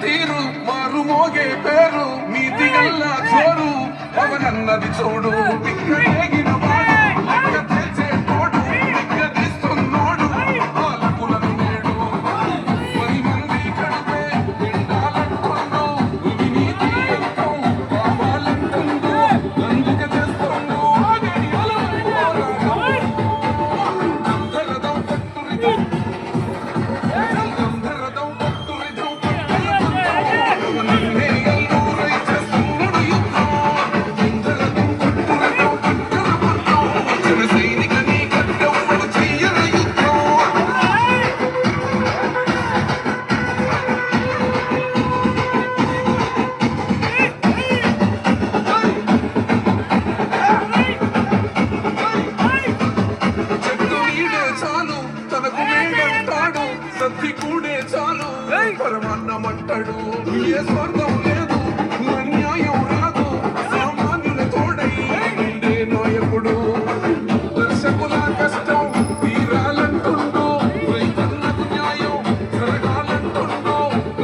తీరు మారు మోగే పేరు నీతి గల్ల చోరు పవనన్నది చూడు విక్కరేగిన వాడు లెక్క తెచ్చే తోడు విక్కదిస్తున్నోడు పాలకులను నేడు 10 మంది కడిపే నిండాలంటుండు నీతి అంతం కావాలంటుండు అందుకే చేస్తుండు ధరదం పట్టురిదం సత్తి కూడే చాలు పరమాన్నమంటాడు ఏ స్వార్థం లేదు అన్యాయం రాదు సామాన్యుల తోడై ఉండే నాయకుడు దర్శకుల కష్టం తీరాలంటుండో రైతన్నకు న్యాయం జరగాలంటుండో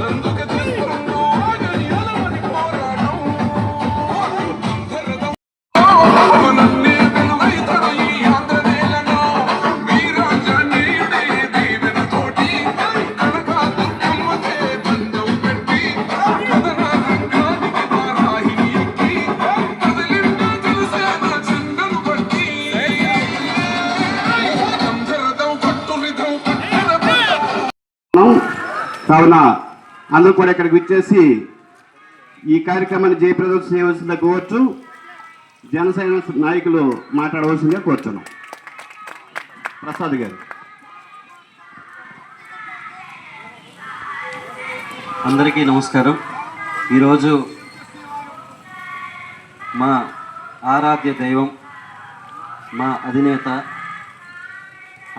అందుకే చేస్తుండో గడియాలమని పోరాటం నన్నే వెలుగైతడు ఈ ఆంధ్రనేలను వీరాంజనేయుడే దీవెన తోటి కనకాదుర్గమ్మకే బంధం పెట్టి కథన రంగానికి వారాహిని ఎక్కి కదిలిండ జనసేన చెండను పట్టి జరదం పట్టునిదం కావున అందరూ కూడా ఇక్కడికి విచ్చేసి ఈ కార్యక్రమాన్ని జయప్రదం చేయవలసిందిగా కోరుచు జనసేన నాయకులు మాట్లాడవలసిందిగా కోరుచున్నాం. ప్రసాద్ గారు. అందరికీ నమస్కారం. ఈరోజు మా ఆరాధ్య దైవం, మా అధినేత,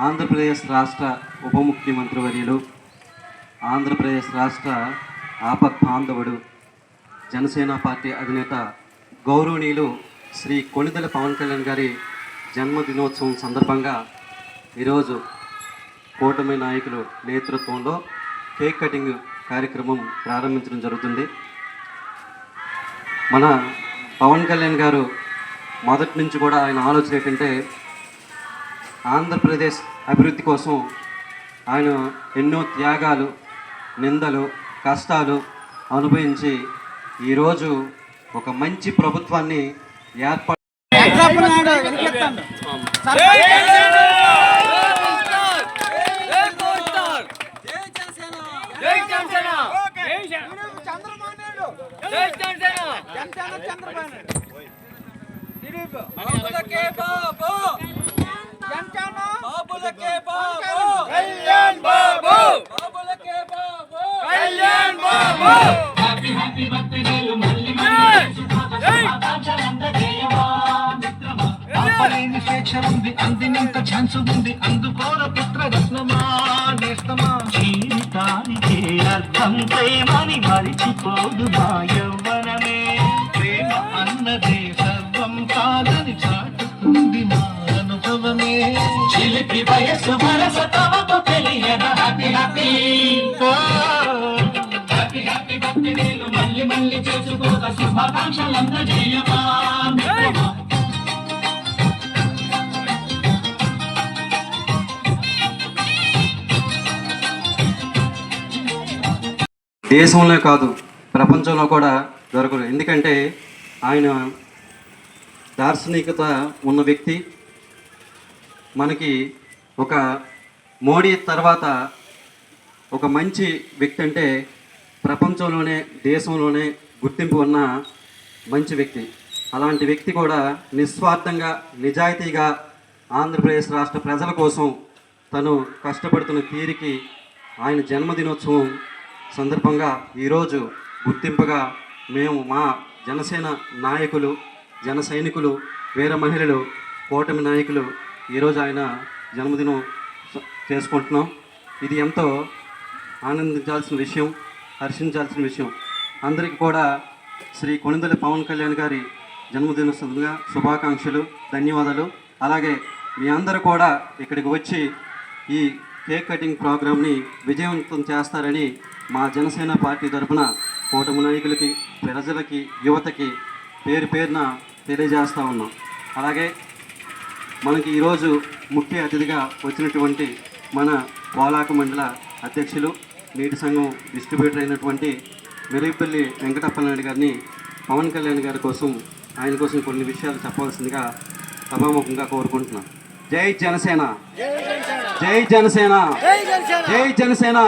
ఆంధ్రప్రదేశ్ రాష్ట్ర ఉప ముఖ్యమంత్రి వర్యులు, ఆంధ్రప్రదేశ్ రాష్ట్ర ఆపత్ బాంధవుడు, జనసేన పార్టీ అధినేత గౌరవనీయులు శ్రీ కొణిదెల పవన్ కళ్యాణ్ గారి జన్మదినోత్సవం సందర్భంగా ఈరోజు కూటమి నాయకులు నేతృత్వంలో కేక్ కటింగ్ కార్యక్రమం ప్రారంభించడం జరుగుతుంది. మన పవన్ కళ్యాణ్ గారు మొదటి నుంచి కూడా ఆయన ఆలోచన ఏంటంటే ఆంధ్రప్రదేశ్ అభివృద్ధి కోసం ఆయన ఎన్నో త్యాగాలు, నిందలు, కష్టాలు అనుభవించి ఈరోజు ఒక మంచి ప్రభుత్వాన్ని ఏర్పాటు అందినంత ఛాన్స్ ఉంది అందుకోర పుత్రరత్నమా నేస్తమా జీవితానికి అర్థం ప్రేమని మరిచిపోదు మా యవ్వనమే ప్రేమ అన్నదే సర్వం కాదని చాటుతుంది మా అనుభవమే చిలిపి వయస్సు వరస తమకు తెలియద హ్యాపీ హ్యాపీ హ్యాపీ హ్యాపీ భక్తి నేను మళ్ళీ మళ్ళీ చేసుకోక శుభాకాంక్షలందజేయమా. దేశంలో కాదు ప్రపంచంలో కూడా దొరకదు. ఎందుకంటే ఆయన దార్శనికత ఉన్న వ్యక్తి. మనకి ఒక మోడీ తర్వాత ఒక మంచి వ్యక్తి అంటే ప్రపంచంలోనే దేశంలోనే గుర్తింపు ఉన్న మంచి వ్యక్తి. అలాంటి వ్యక్తి కూడా నిస్వార్థంగా నిజాయితీగా ఆంధ్రప్రదేశ్ రాష్ట్ర ప్రజల కోసం తను కష్టపడుతున్న తీరికి ఆయన జన్మదినోత్సవం సందర్భంగా ఈరోజు గుర్తింపుగా మేము మా జనసేన నాయకులు, జన సైనికులు, వీర మహిళలు, కూటమి నాయకులు ఈరోజు ఆయన జన్మదినం చేసుకుంటున్నాం. ఇది ఎంతో ఆనందించాల్సిన విషయం, హర్షించాల్సిన విషయం. అందరికీ కూడా శ్రీ కొణిదెల పవన్ కళ్యాణ్ గారి జన్మదిన శుభాకాంక్షలు, ధన్యవాదాలు. అలాగే మీ అందరూ కూడా ఇక్కడికి వచ్చి ఈ కేక్ కటింగ్ ప్రోగ్రామ్ని విజయవంతం చేస్తారని మా జనసేన పార్టీ తరఫున కూటమి నాయకులకి, ప్రజలకి, యువతకి పేరు పేరున తెలియజేస్తూ ఉన్నాం. అలాగే మనకి ఈరోజు ముఖ్య అతిథిగా వచ్చినటువంటి మన పోలాకు మండల అధ్యక్షులు, నీటి సంఘం డిస్ట్రిబ్యూటర్ అయినటువంటి మెరుగుపల్లి వెంకటప్పలనాయుడు గారిని పవన్ కళ్యాణ్ గారి కోసం, ఆయన కోసం కొన్ని విషయాలు చెప్పవలసిందిగా సభాముఖంగా కోరుకుంటున్నాం. జై జనసేన, జై జనసేన, జై జనసేన.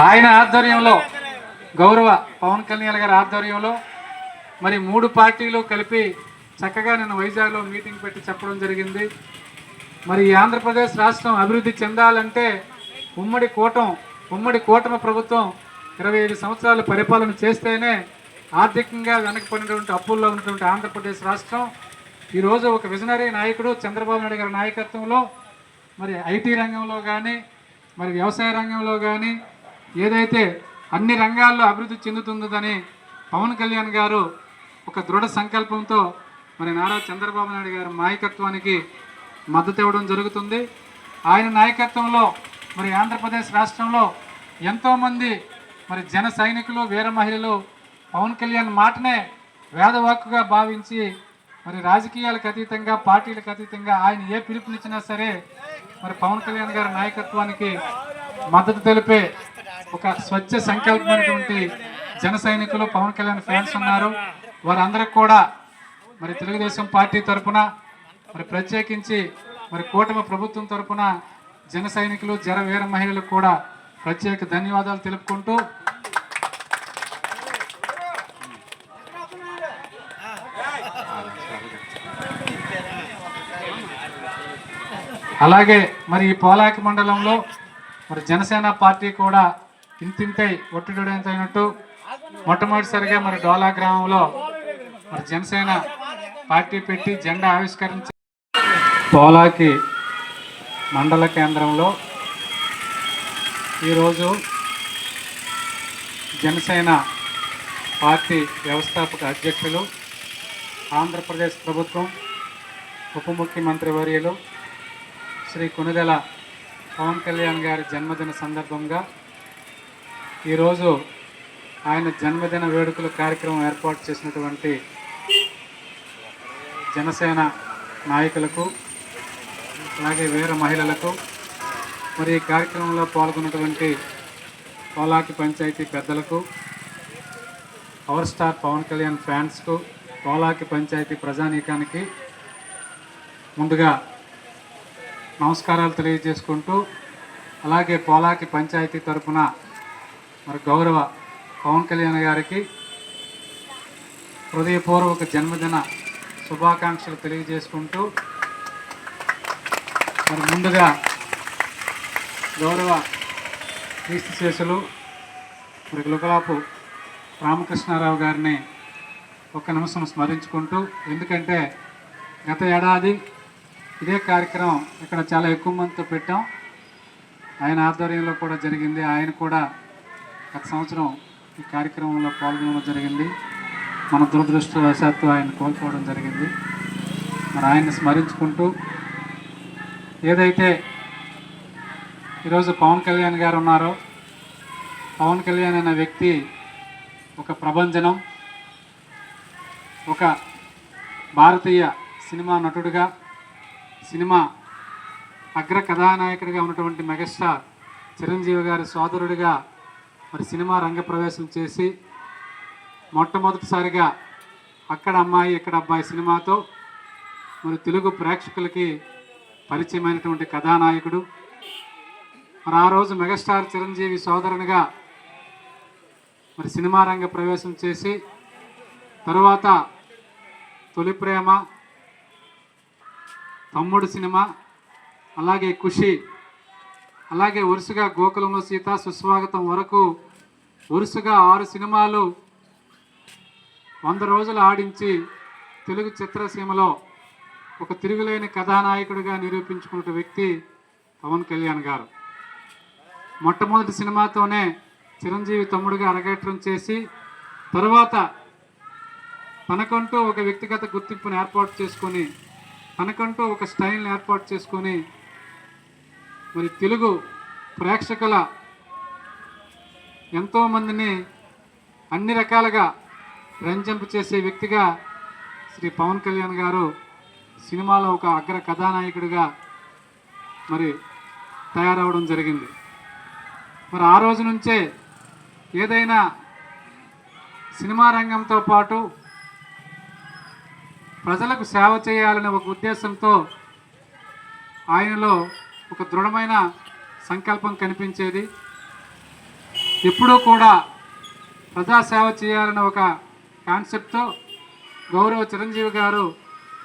ఆయన ఆధ్వర్యంలో, గౌరవ పవన్ కళ్యాణ్ గారి ఆధ్వర్యంలో మరి 3 పార్టీలు కలిపి చక్కగా నిన్న వైజాగ్లో మీటింగ్ పెట్టి చెప్పడం జరిగింది. మరి ఈ ఆంధ్రప్రదేశ్ రాష్ట్రం అభివృద్ధి చెందాలంటే ఉమ్మడి కూటమి ప్రభుత్వం 25 సంవత్సరాలు పరిపాలన చేస్తేనే ఆర్థికంగా వెనకబడినటువంటి అప్పుల్లో ఉన్నటువంటి ఆంధ్రప్రదేశ్ రాష్ట్రం ఈరోజు ఒక విజనరీ నాయకుడు చంద్రబాబు నాయుడు గారి నాయకత్వంలో మరి ఐటీ రంగంలో కానీ, మరి వ్యవసాయ రంగంలో కానీ ఏదైతే అన్ని రంగాల్లో అభివృద్ధి చెందుతుందని పవన్ కళ్యాణ్ గారు ఒక దృఢ సంకల్పంతో మరి నారా చంద్రబాబు నాయుడు గారి నాయకత్వానికి మద్దతు ఇవ్వడం జరుగుతుంది. ఆయన నాయకత్వంలో మరి ఆంధ్రప్రదేశ్ రాష్ట్రంలో ఎంతోమంది మరి జన సైనికులు, వీర మహిళలు పవన్ కళ్యాణ్ మాటనే వేదవాక్కుగా భావించి మరి రాజకీయాలకు అతీతంగా, పార్టీలకు అతీతంగా ఆయన ఏ పిలుపునిచ్చినా సరే మరి పవన్ కళ్యాణ్ గారి నాయకత్వానికి మద్దతు తెలిపే ఒక స్వచ్ఛ సంకల్పమైనటువంటి జన సైనికులు, పవన్ కళ్యాణ్ ఫ్యాన్స్ ఉన్నారు. వారందరికి కూడా మరి తెలుగుదేశం పార్టీ తరఫున, మరి ప్రత్యేకించి మరి కూటమి ప్రభుత్వం తరఫున జన సైనికులు, వీర మహిళలకు కూడా ప్రత్యేక ధన్యవాదాలు తెలుపుకుంటూ అలాగే మరి ఈ పోలాకి మండలంలో మరి జనసేన పార్టీ కూడా ఇంతింతై ఒట్టుడైనట్టు మొట్టమొదటిసారిగా మరి డోలా గ్రామంలో మరి జనసేన పార్టీ పెట్టి జెండా ఆవిష్కరించి పోలాకి మండల కేంద్రంలో ఈరోజు జనసేన పార్టీ వ్యవస్థాపక అధ్యక్షులు, ఆంధ్రప్రదేశ్ ప్రభుత్వం ఉప ముఖ్యమంత్రి వర్యులు శ్రీ కొణిదెల పవన్ కళ్యాణ్ గారి జన్మదిన సందర్భంగా ఈరోజు ఆయన జన్మదిన వేడుకల కార్యక్రమం ఏర్పాటు చేసినటువంటి జనసేన నాయకులకు, అలాగే వీర మహిళలకు, మరి ఈ కార్యక్రమంలో పాల్గొన్నటువంటి పోలాకి పంచాయతీ పెద్దలకు, పవర్ స్టార్ పవన్ కళ్యాణ్ ఫ్యాన్స్కు, పోలాకి పంచాయతీ ప్రజానీకానికి ముందుగా నమస్కారాలు తెలియజేసుకుంటూ, అలాగే పోలాకి పంచాయతీ తరఫున మరి గౌరవ పవన్ కళ్యాణ్ గారికి హృదయపూర్వక జన్మదిన శుభాకాంక్షలు తెలియజేసుకుంటూ, మరి ముందుగా గౌరవ క్రీస్తుశేషులు మరి గులకలాపు రామకృష్ణారావు గారిని ఒక్క నిమిషం స్మరించుకుంటూ, ఎందుకంటే గత ఏడాది ఇదే కార్యక్రమం ఇక్కడ చాలా ఎక్కువ మందితో పెట్టాం, ఆయన ఆధ్వర్యంలో కూడా జరిగింది. ఆయన కూడా గత సంవత్సరం ఈ కార్యక్రమంలో పాల్గొనడం జరిగింది. మన దురదృష్టవశాత్తు ఆయన కోల్పోవడం జరిగింది. మరి ఆయన్ని స్మరించుకుంటూ, ఏదైతే ఈరోజు పవన్ కళ్యాణ్ గారు ఉన్నారో, పవన్ కళ్యాణ్ అనే వ్యక్తి ఒక ప్రభంజనం, ఒక భారతీయ సినిమా నటుడిగా, సినిమా అగ్ర కథానాయకుడిగా ఉన్నటువంటి మెగాస్టార్ చిరంజీవి గారి సోదరుడిగా మరి సినిమా రంగ ప్రవేశం చేసి మొట్టమొదటిసారిగా అక్కడ అమ్మాయి ఇక్కడ అబ్బాయి సినిమాతో మరి తెలుగు ప్రేక్షకులకి పరిచయమైనటువంటి కథానాయకుడు. మరి ఆ రోజు మెగాస్టార్ చిరంజీవి సోదరునిగా మరి సినిమా రంగ ప్రవేశం చేసి తర్వాత తొలి ప్రేమ, తమ్ముడు సినిమా, అలాగే ఖుషి, అలాగే వరుసగా గోకులంలో సీత, సుస్వాగతం వరకు వరుసగా 6 సినిమాలు 100 రోజులు ఆడించి తెలుగు చిత్రసీమలో ఒక తిరుగులేని కథానాయకుడిగా నిరూపించుకున్న వ్యక్తి పవన్ కళ్యాణ్ గారు. మొట్టమొదటి సినిమాతోనే చిరంజీవి తమ్ముడిగా అరగేట్రం చేసి తర్వాత తనకంటూ ఒక వ్యక్తిగత గుర్తింపుని ఏర్పాటు చేసుకొని, తనకంటూ ఒక స్టైల్ని ఏర్పాటు చేసుకొని మరి తెలుగు ప్రేక్షకుల ఎంతోమందిని అన్ని రకాలుగా రంజింపు చేసే వ్యక్తిగా శ్రీ పవన్ కళ్యాణ్ గారు సినిమాలో ఒక అగ్ర కథానాయకుడిగా మరి తయారవడం జరిగింది. మరి ఆ రోజు నుంచే ఏదైనా సినిమా రంగంతో పాటు ప్రజలకు సేవ చేయాలనే ఒక ఉద్దేశంతో ఆయనలో ఒక దృఢమైన సంకల్పం కనిపించేది. ఎప్పుడూ కూడా ప్రజాసేవ చేయాలనే ఒక కాన్సెప్ట్తో గౌరవ చిరంజీవి గారు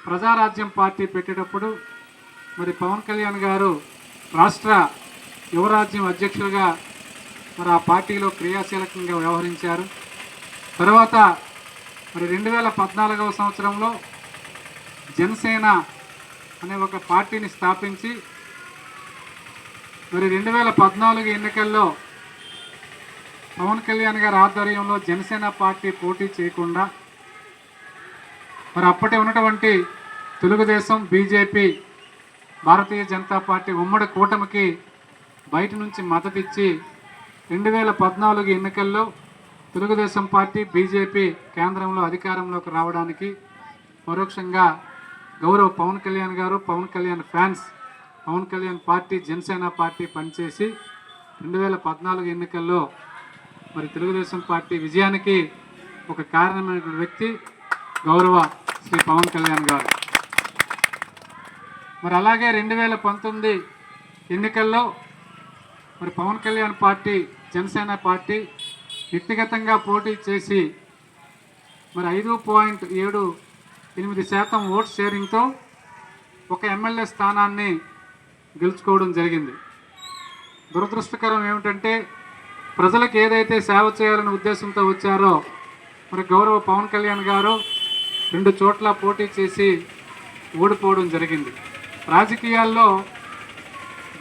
ప్రజారాజ్యం పార్టీ పెట్టేటప్పుడు మరి పవన్ కళ్యాణ్ గారు రాష్ట్ర యువరాజ్యం అధ్యక్షులుగా మరి ఆ పార్టీలో క్రియాశీలకంగా వ్యవహరించారు. తర్వాత మరి 2014వ సంవత్సరంలో జనసేన అనే ఒక పార్టీని స్థాపించి మరి 2014 ఎన్నికల్లో పవన్ కళ్యాణ్ గారి ఆధ్వర్యంలో జనసేన పార్టీ పోటీ చేయకుండా మరి అప్పటి ఉన్నటువంటి తెలుగుదేశం, బీజేపీ, భారతీయ జనతా పార్టీ ఉమ్మడి కూటమికి బయట నుంచి మద్దతు ఇచ్చి 2014 ఎన్నికల్లో తెలుగుదేశం పార్టీ, బీజేపీ కేంద్రంలో అధికారంలోకి రావడానికి పరోక్షంగా గౌరవ Pawan Kalyan garu, Pawan Kalyan fans, Pawan Kalyan party, Janasena party పనిచేసి 2014 ఎన్నికల్లో మరి తెలుగుదేశం పార్టీ విజయానికి ఒక కారణమైన వ్యక్తి గౌరవ శ్రీ పవన్ కళ్యాణ్ గారు. మరి అలాగే 2019 ఎన్నికల్లో మరి పవన్ కళ్యాణ్ పార్టీ, జనసేన పార్టీ వ్యక్తిగతంగా పోటీ చేసి మరి 5.78% ఓట్ షేరింగ్తో ఒక ఎమ్మెల్యే స్థానాన్ని గెలుచుకోవడం జరిగింది. దురదృష్టకరం ఏమిటంటే ప్రజలకు ఏదైతే సేవ చేయాలనే ఉద్దేశంతో వచ్చారో మరి గౌరవ పవన్ కళ్యాణ్ గారు 2 చోట్ల పోటీ చేసి ఓడిపోవడం జరిగింది. రాజకీయాల్లో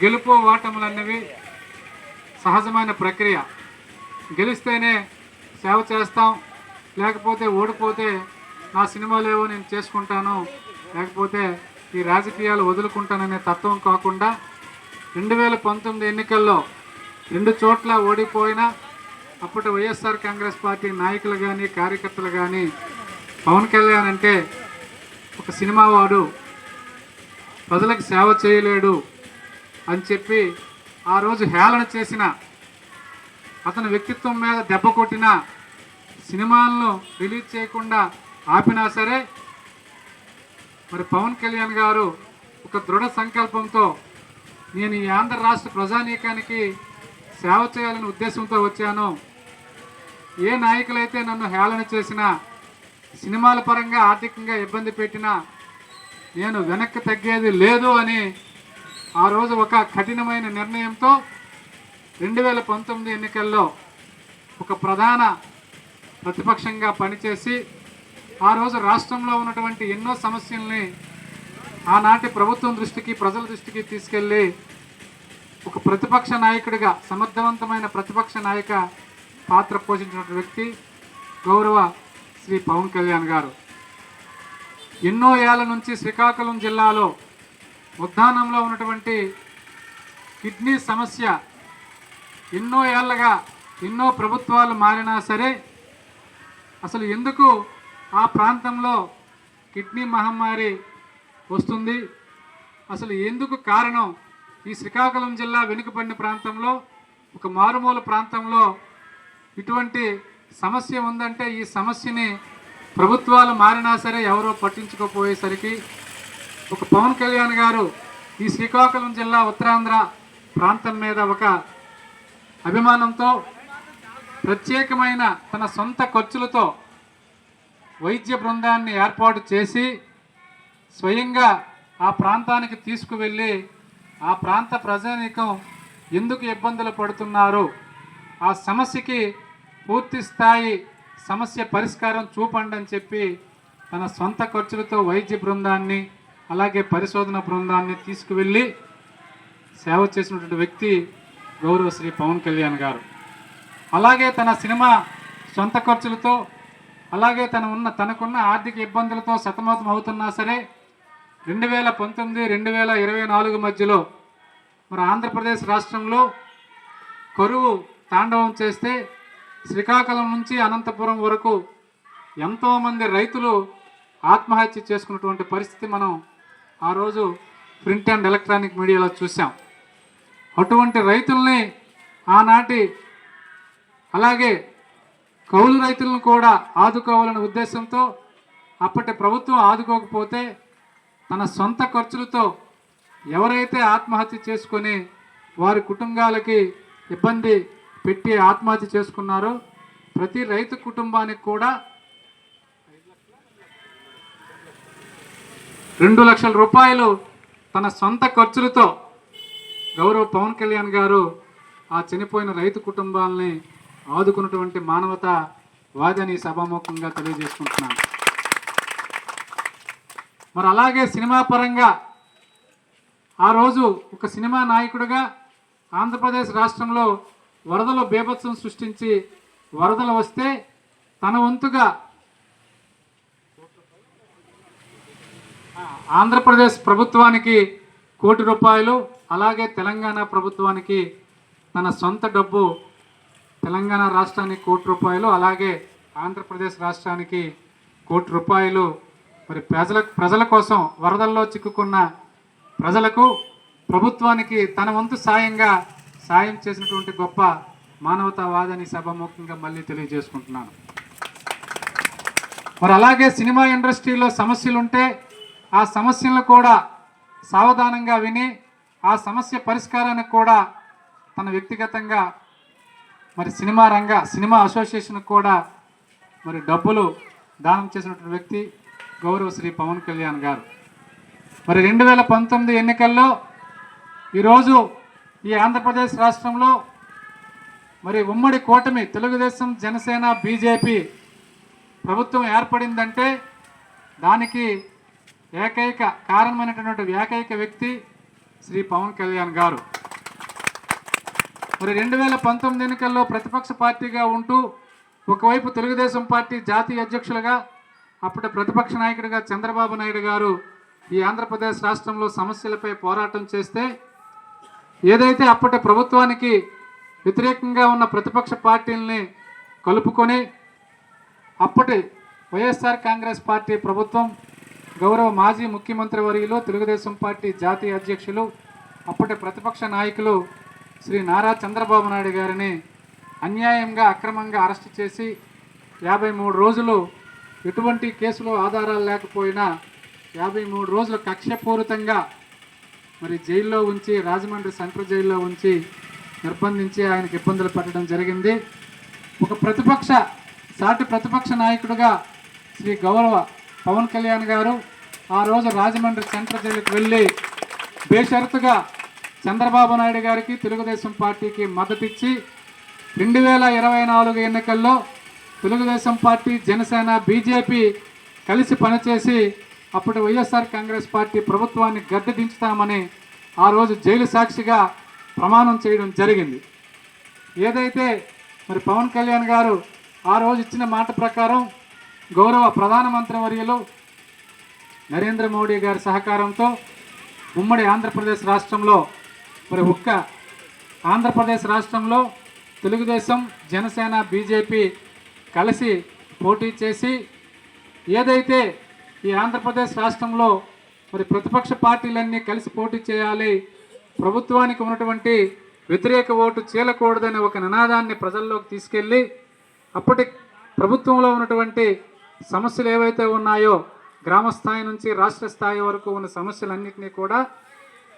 గెలుపు ఓటములు అనేవి సహజమైన ప్రక్రియ. గెలిస్తేనే సేవ చేస్తాం, లేకపోతే ఓడిపోతే నా సినిమాలేవో నేను చేసుకుంటాను, లేకపోతే ఈ రాజకీయాలు వదులుకుంటాననే తత్వం కాకుండా 2019 ఎన్నికల్లో 2 చోట్ల ఓడిపోయినా అప్పటి వైఎస్ఆర్ కాంగ్రెస్ పార్టీ నాయకులు కానీ, కార్యకర్తలు కానీ పవన్ కళ్యాణ్ అంటే ఒక సినిమా వాడు, ప్రజలకు సేవ చేయలేడు అని చెప్పి ఆ రోజు హేళన చేసిన, అతని వ్యక్తిత్వం మీద దెబ్బ కొట్టిన, సినిమాలను రిలీజ్ చేయకుండా ఆపినా సరే మరి పవన్ కళ్యాణ్ గారు ఒక దృఢ సంకల్పంతో నేను ఈ ఆంధ్ర రాష్ట్ర ప్రజానీకానికి సేవ చేయాలనే ఉద్దేశంతో వచ్చాను. ఏ నాయకులైతే నన్ను హేళన చేసినా, సినిమాల పరంగా ఆర్థికంగా ఇబ్బంది పెట్టినా నేను వెనక్కి తగ్గేది లేదు అని ఆ రోజు ఒక కఠినమైన నిర్ణయంతో 2019 ఎన్నికల్లో ఒక ప్రధాన ప్రతిపక్షంగా పనిచేసి ఆ రోజు రాష్ట్రంలో ఉన్నటువంటి ఎన్నో సమస్యల్ని ఆనాటి ప్రభుత్వం దృష్టికి, ప్రజల దృష్టికి తీసుకెళ్ళి ఒక ప్రతిపక్ష నాయకుడిగా, సమర్థవంతమైన ప్రతిపక్ష నాయక పాత్ర పోషించిన వ్యక్తి గౌరవ శ్రీ పవన్ కళ్యాణ్ గారు. ఎన్నో ఏళ్ల నుంచి శ్రీకాకుళం జిల్లాలో ఉద్దానంలో ఉన్నటువంటి కిడ్నీ సమస్య ఎన్నో ఏళ్ళగా ఎన్నో ప్రభుత్వాలు మారినా సరే అసలు ఎందుకు ఆ ప్రాంతంలో కిడ్నీ మహమ్మారి వస్తుంది, అసలు ఎందుకు కారణం, ఈ శ్రీకాకుళం జిల్లా వెనుకబడిన ప్రాంతంలో ఒక మారుమూల ప్రాంతంలో ఇటువంటి సమస్య ఉందంటే ఈ సమస్యని ప్రభుత్వాలు మారినా సరే ఎవరో పట్టించుకోపోయేసరికి ఒక పవన్ కళ్యాణ్ గారు ఈ శ్రీకాకుళం జిల్లా ఉత్తరాంధ్ర ప్రాంతం మీద ఒక అభిమానంతో ప్రత్యేకమైన తన సొంత ఖర్చులతో వైద్య బృందాన్ని ఏర్పాటు చేసి స్వయంగా ఆ ప్రాంతానికి తీసుకువెళ్ళి ఆ ప్రాంత ప్రజానీకం ఎందుకు ఇబ్బందులు పడుతున్నారు, ఆ సమస్యకి పూర్తి స్థాయి సమస్య పరిష్కారం చూపండి అని చెప్పి తన సొంత ఖర్చులతో వైద్య బృందాన్ని అలాగే పరిశోధన బృందాన్ని తీసుకువెళ్ళి సేవ చేసినటువంటి వ్యక్తి గౌరవ శ్రీ పవన్ కళ్యాణ్ గారు. అలాగే తన సినిమా సొంత ఖర్చులతో అలాగే తనకున్న ఆర్థిక ఇబ్బందులతో సతమతం అవుతున్నా సరే 2019-2024 మధ్యలో మరి ఆంధ్రప్రదేశ్ రాష్ట్రంలో కరువు తాండవం చేస్తే శ్రీకాకుళం నుంచి అనంతపురం వరకు ఎంతోమంది రైతులు ఆత్మహత్య చేసుకున్నటువంటి పరిస్థితి మనం ఆ రోజు ప్రింట్ అండ్ ఎలక్ట్రానిక్ మీడియాలో చూసాం. అటువంటి రైతుల్ని ఆనాటి అలాగే కౌలు రైతులను కూడా ఆదుకోవాలనే ఉద్దేశంతో అప్పటి ప్రభుత్వం ఆదుకోకపోతే తన సొంత ఖర్చులతో ఎవరైతే ఆత్మహత్య చేసుకొని వారి కుటుంబాలకి ఇబ్బంది పెట్టి ఆత్మహత్య చేసుకున్నారో ప్రతి రైతు కుటుంబానికి కూడా 2 లక్షల రూపాయలు తన సొంత ఖర్చులతో గౌరవ పవన్ కళ్యాణ్ గారు ఆ చనిపోయిన రైతు కుటుంబాలని ఆదుకున్నటువంటి మానవతా వాదని సభాముఖంగా తెలియజేసుకుంటున్నాను. మరి అలాగే సినిమా పరంగా ఆ రోజు ఒక సినిమా నాయకుడిగా ఆంధ్రప్రదేశ్ రాష్ట్రంలో వరదలు బీభత్సం సృష్టించి వరదలు వస్తే తన వంతుగా ఆంధ్రప్రదేశ్ ప్రభుత్వానికి 1 కోటి రూపాయలు అలాగే తెలంగాణ ప్రభుత్వానికి తన సొంత డబ్బు తెలంగాణ రాష్ట్రానికి 1 కోటి రూపాయలు అలాగే ఆంధ్రప్రదేశ్ రాష్ట్రానికి 1 కోటి రూపాయలు మరి ప్రజల కోసం వరదల్లో చిక్కుకున్న ప్రజలకు ప్రభుత్వానికి తన వంతు సాయం చేసినటువంటి గొప్ప మానవతావాదని సభాముఖంగా మళ్ళీ తెలియజేసుకుంటున్నాను. మరి అలాగే సినిమా ఇండస్ట్రీలో సమస్యలుంటే ఆ సమస్యలను కూడా సావధానంగా విని ఆ సమస్య పరిష్కారానికి కూడా తన వ్యక్తిగతంగా మరి సినిమా అసోసియేషన్కి కూడా మరి డబ్బులు దానం చేసినటువంటి వ్యక్తి గౌరవ శ్రీ పవన్ కళ్యాణ్ గారు. మరి 2019 ఎన్నికల్లో ఈరోజు ఈ ఆంధ్రప్రదేశ్ రాష్ట్రంలో మరి ఉమ్మడి కూటమి తెలుగుదేశం, జనసేన, బీజేపీ ప్రభుత్వం ఏర్పడిందంటే దానికి ఏకైక కారణమైనటువంటి ఏకైక వ్యక్తి శ్రీ పవన్ కళ్యాణ్ గారు. మరి 2019 ఎన్నికల్లో ప్రతిపక్ష పార్టీగా ఉంటూ ఒకవైపు తెలుగుదేశం పార్టీ జాతీయ అధ్యక్షులుగా అప్పటి ప్రతిపక్ష నాయకుడిగా చంద్రబాబు నాయుడు గారు ఈ ఆంధ్రప్రదేశ్ రాష్ట్రంలో సమస్యలపై పోరాటం చేస్తే ఏదైతే అప్పటి ప్రభుత్వానికి వ్యతిరేకంగా ఉన్న ప్రతిపక్ష పార్టీలని కలుపుకొని అప్పటి వైఎస్ఆర్ కాంగ్రెస్ పార్టీ ప్రభుత్వం గౌరవ మాజీ ముఖ్యమంత్రి వర్యులు తెలుగుదేశం పార్టీ జాతీయ అధ్యక్షులు అప్పటి ప్రతిపక్ష నాయకులు శ్రీ నారా చంద్రబాబు నాయుడు గారిని అన్యాయంగా అక్రమంగా అరెస్టు చేసి 53 రోజులు ఎటువంటి కేసులో ఆధారాలు లేకపోయినా 53 రోజులు కక్షపూరితంగా మరి జైల్లో ఉంచి, రాజమండ్రి సెంట్రల్ జైల్లో ఉంచి నిర్బంధించి ఆయనకు ఇబ్బందులు పెట్టడం జరిగింది. ఒక సాటి ప్రతిపక్ష నాయకుడిగా శ్రీ గౌరవ పవన్ కళ్యాణ్ గారు ఆ రోజు రాజమండ్రి సెంట్రల్ జైలుకు వెళ్ళి బేషరతుగా చంద్రబాబు నాయుడు గారికి, తెలుగుదేశం పార్టీకి మద్దతిచ్చి 2024 ఎన్నికల్లో తెలుగుదేశం పార్టీ, జనసేన, బీజేపీ కలిసి పనిచేసి అప్పటి వైఎస్ఆర్ కాంగ్రెస్ పార్టీ ప్రభుత్వాన్ని గద్దె దించుతామని ఆ రోజు జైలు సాక్షిగా ప్రమాణం చేయడం జరిగింది. ఏదైతే మరి పవన్ కళ్యాణ్ గారు ఆ రోజు ఇచ్చిన మాట ప్రకారం గౌరవ ప్రధానమంత్రి వర్యులు నరేంద్ర మోడీ గారి సహకారంతో ఉమ్మడి ఆంధ్రప్రదేశ్ రాష్ట్రంలో మరి ఆంధ్రప్రదేశ్ రాష్ట్రంలో తెలుగుదేశం, జనసేన, బీజేపీ కలిసి పోటీ చేసి ఏదైతే ఈ ఆంధ్రప్రదేశ్ రాష్ట్రంలో మరి ప్రతిపక్ష పార్టీలన్నీ కలిసి పోటీ చేయాలి, ప్రభుత్వానికి ఉన్నటువంటి వ్యతిరేక ఓటు చీలకూడదనే ఒక నినాదాన్ని ప్రజల్లోకి తీసుకెళ్ళి అప్పటి ప్రభుత్వంలో ఉన్నటువంటి సమస్యలు ఏవైతే ఉన్నాయో గ్రామ స్థాయి నుంచి రాష్ట్ర స్థాయి వరకు ఉన్న సమస్యలన్నింటినీ కూడా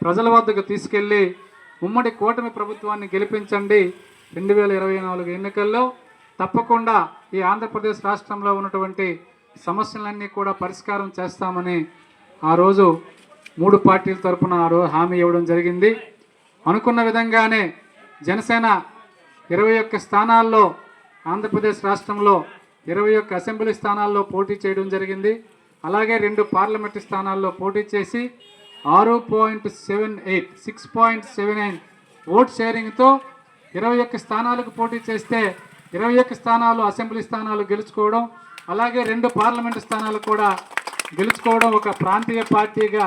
ప్రజల వద్దకు తీసుకెళ్ళి ఉమ్మడి కూటమి ప్రభుత్వాన్ని గెలిపించండి, 2024 ఎన్నికల్లో తప్పకుండా ఈ ఆంధ్రప్రదేశ్ రాష్ట్రంలో ఉన్నటువంటి సమస్యలన్నీ కూడా పరిష్కారం చేస్తామని ఆ రోజు 3 పార్టీల తరఫున హామీ ఇవ్వడం జరిగింది. అనుకున్న విధంగానే జనసేన 21 స్థానాల్లో, ఆంధ్రప్రదేశ్ రాష్ట్రంలో 21 అసెంబ్లీ స్థానాల్లో పోటీ చేయడం జరిగింది. అలాగే 2 పార్లమెంటు స్థానాల్లో పోటీ చేసి 6.79 ఓట్ షేరింగ్తో 21 స్థానాలకు పోటీ చేస్తే 21 స్థానాలు అసెంబ్లీ స్థానాలు గెలుచుకోవడం, అలాగే 2 పార్లమెంటు స్థానాలు కూడా గెలుచుకోవడం, ఒక ప్రాంతీయ పార్టీగా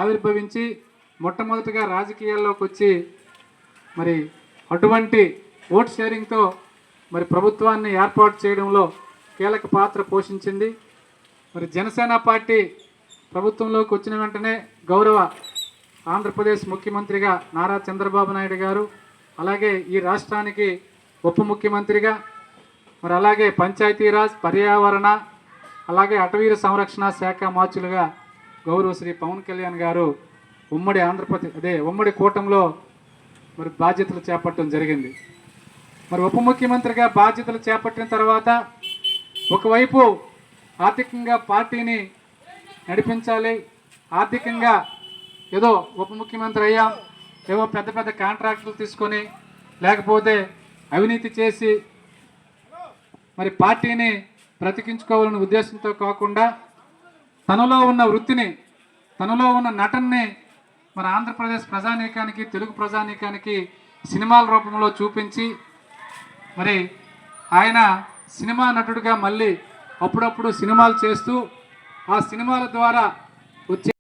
ఆవిర్భవించి మొట్టమొదటిగా రాజకీయాల్లోకి వచ్చి మరి అటువంటి ఓట్ షేరింగ్తో మరి ప్రభుత్వాన్ని ఏర్పాటు చేయడంలో కీలక పాత్ర పోషించింది. మరి జనసేన పార్టీ ప్రభుత్వంలోకి వచ్చిన వెంటనే గౌరవ ఆంధ్రప్రదేశ్ ముఖ్యమంత్రిగా నారా చంద్రబాబు నాయుడు గారు, అలాగే ఈ రాష్ట్రానికి ఉప ముఖ్యమంత్రిగా, మరి అలాగే పంచాయతీరాజ్, పర్యావరణ, అలాగే అటవీర సంరక్షణ శాఖ మార్చులుగా గౌరవ శ్రీ పవన్ కళ్యాణ్ గారు ఉమ్మడి కూటమిలో మరి బాధ్యతలు చేపట్టడం జరిగింది. మరి ఉప ముఖ్యమంత్రిగా బాధ్యతలు చేపట్టిన తర్వాత ఒకవైపు ఆర్థికంగా పార్టీని నడిపించాలి, ఆర్థికంగా ఏదో ఉప ముఖ్యమంత్రి అయ్యాం, ఏవో పెద్ద పెద్ద కాంట్రాక్టులు తీసుకొని లేకపోతే అవినీతి చేసి మరి పార్టీని బ్రతికించుకోవాలనే ఉద్దేశంతో కాకుండా తనలో ఉన్న వృత్తిని, తనలో ఉన్న నటనని మన ఆంధ్రప్రదేశ్ ప్రజానీకానికి, తెలుగు ప్రజానీకానికి సినిమాల రూపంలో చూపించి మరి ఆయన సినిమా నటుడిగా మళ్ళీ అప్పుడప్పుడు సినిమాలు చేస్తూ ఆ సినిమాల ద్వారా వచ్చే